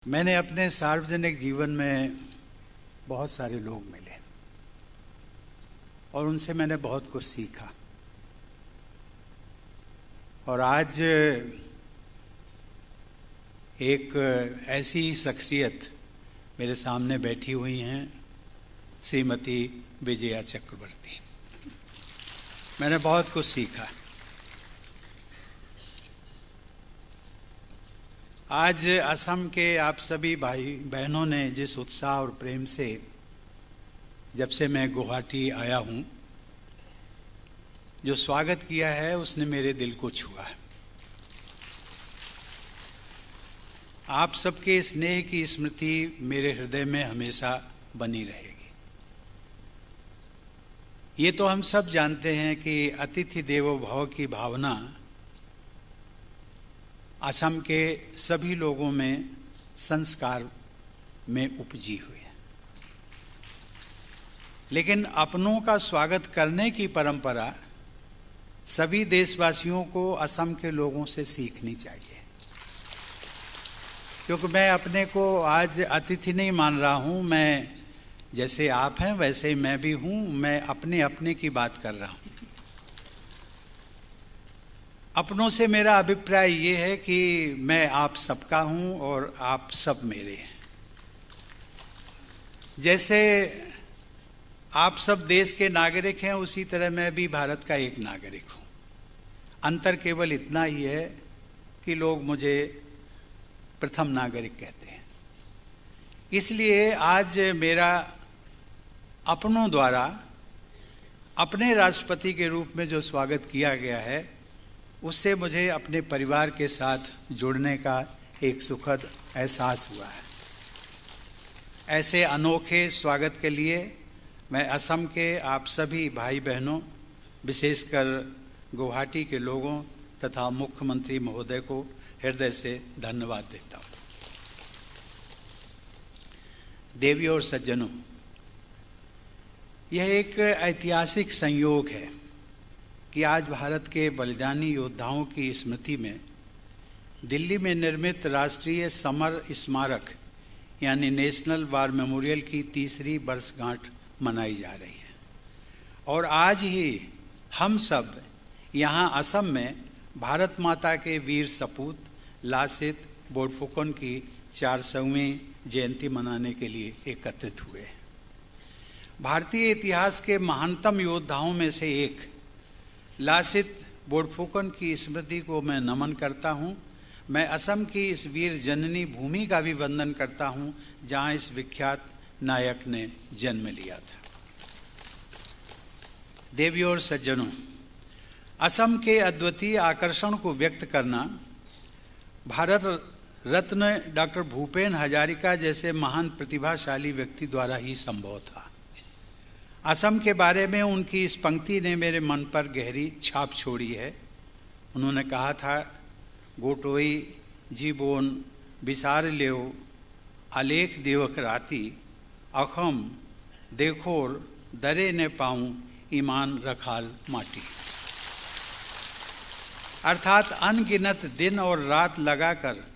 मैंने अपने सार्वजनिक जीवन में बहुत सारे लोग मिले और उनसे मैंने बहुत कुछ सीखा। और आज एक ऐसी शख्सियत मेरे सामने बैठी हुई हैं, श्रीमती विजया चक्रवर्ती। मैंने बहुत कुछ सीखा। आज असम के आप सभी भाई बहनों ने जिस उत्साह और प्रेम से, जब से मैं गुवाहाटी आया हूँ, जो स्वागत किया है, उसने मेरे दिल को छुआ है। आप सबके स्नेह की स्मृति मेरे हृदय में हमेशा बनी रहेगी। ये तो हम सब जानते हैं कि अतिथि देवो भव की भावना असम के सभी लोगों में संस्कार में उपजी हुई है, लेकिन अपनों का स्वागत करने की परंपरा सभी देशवासियों को असम के लोगों से सीखनी चाहिए। क्योंकि मैं अपने को आज अतिथि नहीं मान रहा हूं। मैं जैसे आप हैं वैसे ही मैं भी हूं। मैं अपने की बात कर रहा हूं। अपनों से मेरा अभिप्राय ये है कि मैं आप सबका हूं और आप सब मेरे हैं। जैसे आप सब देश के नागरिक हैं, उसी तरह मैं भी भारत का एक नागरिक हूं। अंतर केवल इतना ही है कि लोग मुझे प्रथम नागरिक कहते हैं। इसलिए आज मेरा अपनों द्वारा अपने राष्ट्रपति के रूप में जो स्वागत किया गया है, उससे मुझे अपने परिवार के साथ जुड़ने का एक सुखद एहसास हुआ है। ऐसे अनोखे स्वागत के लिए मैं असम के आप सभी भाई बहनों, विशेषकर गुवाहाटी के लोगों तथा मुख्यमंत्री महोदय को हृदय से धन्यवाद देता हूँ। देवियों और सज्जनों, यह एक ऐतिहासिक संयोग है कि आज भारत के बलिदानी योद्धाओं की स्मृति में दिल्ली में निर्मित राष्ट्रीय समर स्मारक यानी नेशनल वार मेमोरियल की 3री वर्षगांठ मनाई जा रही है। और आज ही हम सब यहाँ असम में भारत माता के वीर सपूत लासित बोरफुकन की 400वीं जयंती मनाने के लिए एकत्रित हुए। भारतीय इतिहास के महानतम योद्धाओं में से एक लासित बोरफुकन की स्मृति को मैं नमन करता हूँ। मैं असम की इस वीर जननी भूमि का भी वंदन करता हूँ, जहाँ इस विख्यात नायक ने जन्म लिया था। देवियों और सज्जनों, असम के अद्वितीय आकर्षण को व्यक्त करना भारत रत्न डॉक्टर भूपेन हजारिका जैसे महान प्रतिभाशाली व्यक्ति द्वारा ही संभव था। असम के बारे में उनकी इस पंक्ति ने मेरे मन पर गहरी छाप छोड़ी है। उन्होंने कहा था, गोटोई जीबोन विसार लेव आलेख देवक राती अखम देखोर दरे ने पाऊं ईमान रखाल माटी। अर्थात अनगिनत दिन और रात लगाकर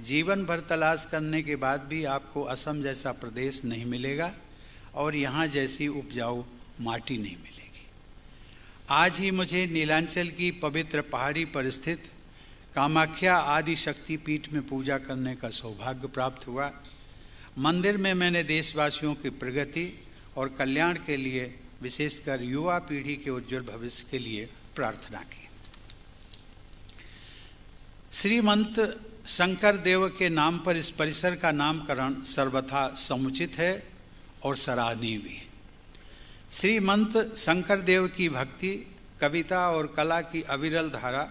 जीवन भर तलाश करने के बाद भी आपको असम जैसा प्रदेश नहीं मिलेगा और यहाँ जैसी उपजाऊ माटी नहीं मिलेगी। आज ही मुझे नीलांचल की पवित्र पहाड़ी पर स्थित कामाख्या आदि शक्ति पीठ में पूजा करने का सौभाग्य प्राप्त हुआ। मंदिर में मैंने देशवासियों की प्रगति और कल्याण के लिए, विशेषकर युवा पीढ़ी के उज्जवल भविष्य के लिए प्रार्थना की। श्रीमंत शंकर देव के नाम पर इस परिसर का नामकरण सर्वथा समुचित है और सराहनीय भी। श्रीमंत शंकर देव की भक्ति, कविता और कला की अविरल धारा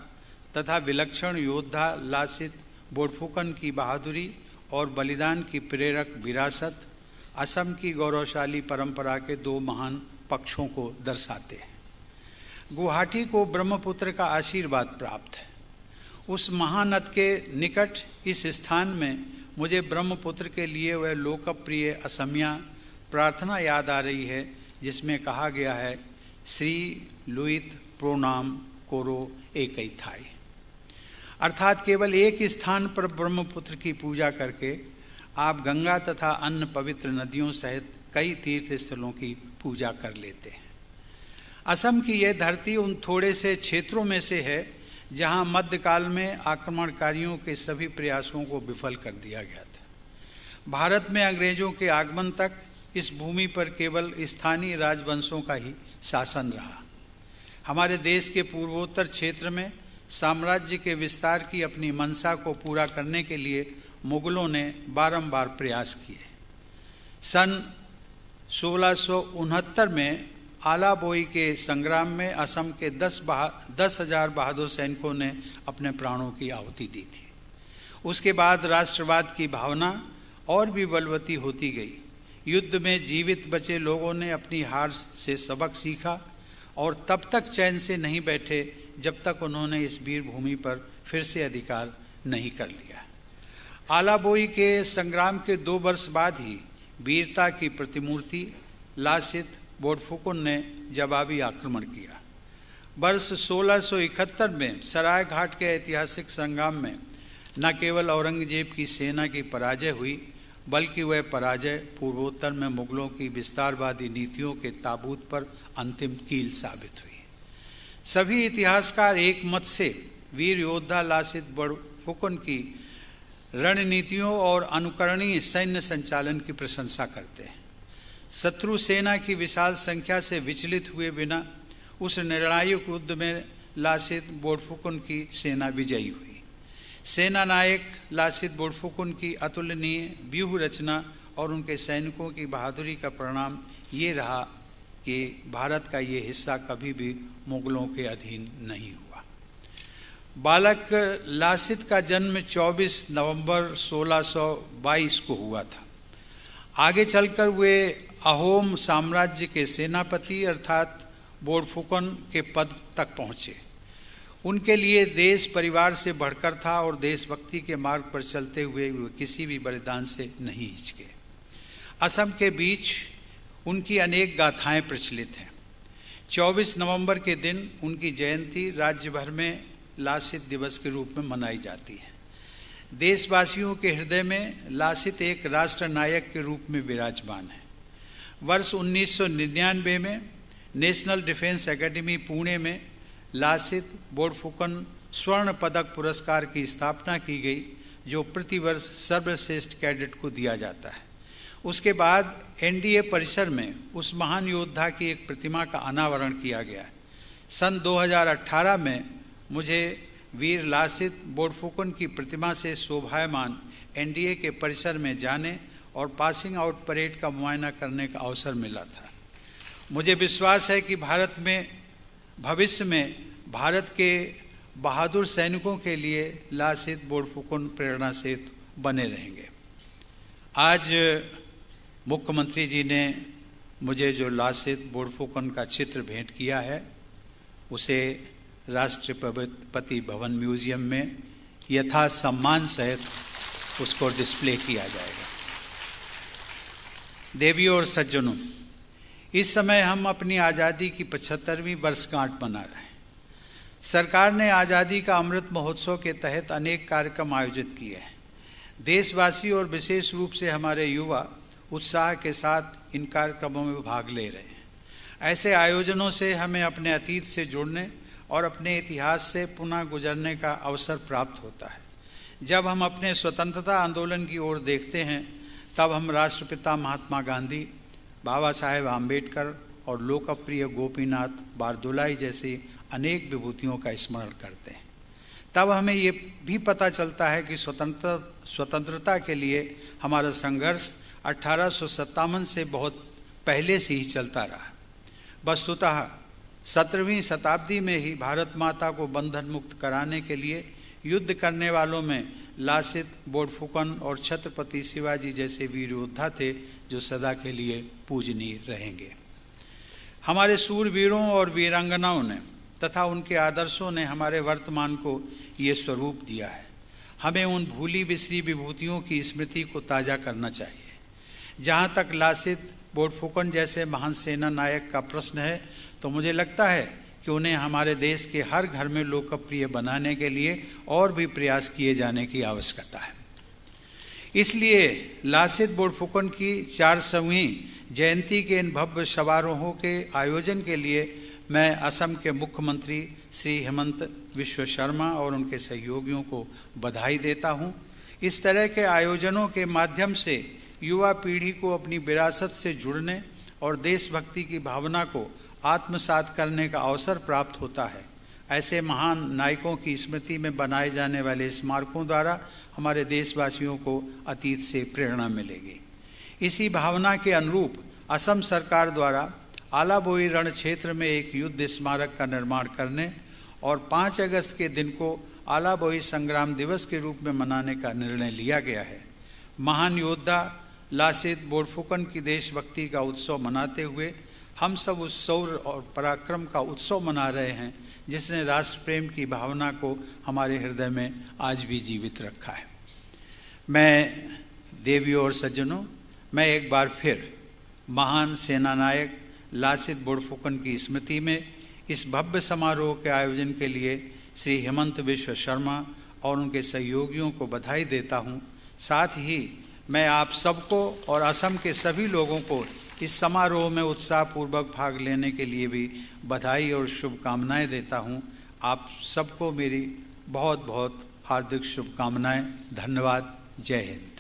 तथा विलक्षण योद्धा लासित बोरफुकन की बहादुरी और बलिदान की प्रेरक विरासत असम की गौरवशाली परंपरा के 2 महान पक्षों को दर्शाते हैं। गुवाहाटी को ब्रह्मपुत्र का आशीर्वाद प्राप्त है। उस महानद के निकट इस स्थान में मुझे ब्रह्मपुत्र के लिए वह लोकप्रिय असमिया प्रार्थना याद आ रही है, जिसमें कहा गया है, श्री लुइत प्रोनाम कोरो एकई थाई। अर्थात केवल एक स्थान पर ब्रह्मपुत्र की पूजा करके आप गंगा तथा अन्य पवित्र नदियों सहित कई तीर्थ स्थलों की पूजा कर लेते हैं। असम की यह धरती उन थोड़े से क्षेत्रों में से है जहां मध्यकाल में आक्रमणकारियों के सभी प्रयासों को विफल कर दिया गया था। भारत में अंग्रेजों के आगमन तक इस भूमि पर केवल स्थानीय राजवंशों का ही शासन रहा। हमारे देश के पूर्वोत्तर क्षेत्र में साम्राज्य के विस्तार की अपनी मंशा को पूरा करने के लिए मुगलों ने बारंबार प्रयास किए। सन 1669 में आलाबोई के संग्राम में असम के 10,000 बहादुर सैनिकों ने अपने प्राणों की आहुति दी थी। उसके बाद राष्ट्रवाद की भावना और भी बलवती होती गई। युद्ध में जीवित बचे लोगों ने अपनी हार से सबक सीखा और तब तक चैन से नहीं बैठे जब तक उन्होंने इस वीर भूमि पर फिर से अधिकार नहीं कर लिया। आलाबोई के संग्राम के 2 वर्ष बाद ही वीरता की प्रतिमूर्ति लासित बोरफुकन ने जवाबी आक्रमण किया। वर्ष 1671 में सराय घाट के ऐतिहासिक संग्राम में न केवल औरंगजेब की सेना की पराजय हुई, बल्कि वह पराजय पूर्वोत्तर में मुगलों की विस्तारवादी नीतियों के ताबूत पर अंतिम कील साबित हुई। सभी इतिहासकार एक मत से वीर योद्धा लासित बोरफुकन की रणनीतियों और अनुकरणीय सैन्य संचालन की प्रशंसा करते हैं। शत्रु सेना की विशाल संख्या से विचलित हुए बिना उस निर्णायक युद्ध में लासित बोरफुकन की सेना विजयी हुई। सेना नायक लासित बोरफुकन की अतुलनीय व्यूह रचना और उनके सैनिकों की बहादुरी का परिणाम ये रहा कि भारत का ये हिस्सा कभी भी मुगलों के अधीन नहीं हुआ। बालक लासित का जन्म 24 नवंबर 1622 को हुआ था। आगे चलकर वे अहोम साम्राज्य के सेनापति अर्थात बोरफुकन के पद तक पहुँचे। उनके लिए देश परिवार से बढ़कर था और देशभक्ति के मार्ग पर चलते हुए वे किसी भी बलिदान से नहीं हिचके। असम के बीच उनकी अनेक गाथाएं प्रचलित हैं। 24 नवंबर के दिन उनकी जयंती राज्य भर में लासित दिवस के रूप में मनाई जाती है। देशवासियों के हृदय में लासित एक राष्ट्र नायक के रूप में विराजमान है। वर्ष 1999 में नेशनल डिफेंस एकेडमी पुणे में लासित बोरफुकन स्वर्ण पदक पुरस्कार की स्थापना की गई, जो प्रतिवर्ष सर्वश्रेष्ठ कैडेट को दिया जाता है। उसके बाद एनडीए परिसर में उस महान योद्धा की एक प्रतिमा का अनावरण किया गया। सन 2018 में मुझे वीर लासित बोरफुकन की प्रतिमा से शोभायमान एनडीए के परिसर में जाने और पासिंग आउट परेड का मुआयना करने का अवसर मिला था। मुझे विश्वास है कि भारत में भविष्य में भारत के बहादुर सैनिकों के लिए लासित बोरफुकन प्रेरणा सेतु बने रहेंगे। आज मुख्यमंत्री जी ने मुझे जो लासित बोरफुकन का चित्र भेंट किया है, उसे राष्ट्रपति भवन म्यूजियम में यथा सम्मान सहित उसको डिस्प्ले किया जाएगा। देवियों और सज्जनों, इस समय हम अपनी आज़ादी की 75वीं वर्षगांठ मना रहे हैं। सरकार ने आज़ादी का अमृत महोत्सव के तहत अनेक कार्यक्रम आयोजित किए हैं। देशवासी और विशेष रूप से हमारे युवा उत्साह के साथ इन कार्यक्रमों में भाग ले रहे हैं। ऐसे आयोजनों से हमें अपने अतीत से जुड़ने और अपने इतिहास से पुनः गुजरने का अवसर प्राप्त होता है। जब हम अपने स्वतंत्रता आंदोलन की ओर देखते हैं, तब हम राष्ट्रपिता महात्मा गांधी, बाबा साहेब आम्बेडकर और लोकप्रिय गोपीनाथ बारदुलाई जैसी अनेक विभूतियों का स्मरण करते हैं। तब हमें ये भी पता चलता है कि स्वतंत्रता के लिए हमारा संघर्ष 1857 से बहुत पहले से ही चलता रहा। वस्तुतः 17वीं शताब्दी में ही भारत माता को बंधन मुक्त कराने के लिए युद्ध करने वालों में लासित बोरफुकन और छत्रपति शिवाजी जैसे वीर योद्धा थे, जो सदा के लिए पूजनीय रहेंगे। हमारे सूरवीरों और वीरांगनाओं ने तथा उनके आदर्शों ने हमारे वर्तमान को ये स्वरूप दिया है। हमें उन भूली बिसरी विभूतियों की स्मृति को ताज़ा करना चाहिए। जहाँ तक लासित बोरफुकन जैसे महान सेना नायक का प्रश्न है, तो मुझे लगता है कि उन्हें हमारे देश के हर घर में लोकप्रिय बनाने के लिए और भी प्रयास किए जाने की आवश्यकता है। इसलिए लासित बोरफुकन की 400वीं जयंती के इन भव्य समारोहों के आयोजन के लिए मैं असम के मुख्यमंत्री श्री हेमंत बिश्व शर्मा और उनके सहयोगियों को बधाई देता हूं। इस तरह के आयोजनों के माध्यम से युवा पीढ़ी को अपनी विरासत से जुड़ने और देशभक्ति की भावना को आत्मसात करने का अवसर प्राप्त होता है। ऐसे महान नायकों की स्मृति में बनाए जाने वाले स्मारकों द्वारा हमारे देशवासियों को अतीत से प्रेरणा मिलेगी। इसी भावना के अनुरूप असम सरकार द्वारा आलाबोई रण क्षेत्र में एक युद्ध स्मारक का निर्माण करने और 5 अगस्त के दिन को आलाबोई संग्राम दिवस के रूप में मनाने का निर्णय लिया गया है। महान योद्धा लासित बोरफुकन की देशभक्ति का उत्सव मनाते हुए हम सब उस शौर्य और पराक्रम का उत्सव मना रहे हैं जिसने राष्ट्र प्रेम की भावना को हमारे हृदय में आज भी जीवित रखा है। मैं देवियों और सज्जनों, मैं एक बार फिर महान सेनानायक लासित बोरफुकन की स्मृति में इस भव्य समारोह के आयोजन के लिए श्री हेमंत बिश्व शर्मा और उनके सहयोगियों को बधाई देता हूं। साथ ही मैं आप सबको और असम के सभी लोगों को इस समारोह में उत्साहपूर्वक भाग लेने के लिए भी बधाई और शुभकामनाएं देता हूं। आप सबको मेरी बहुत बहुत हार्दिक शुभकामनाएं। धन्यवाद। जय हिंद।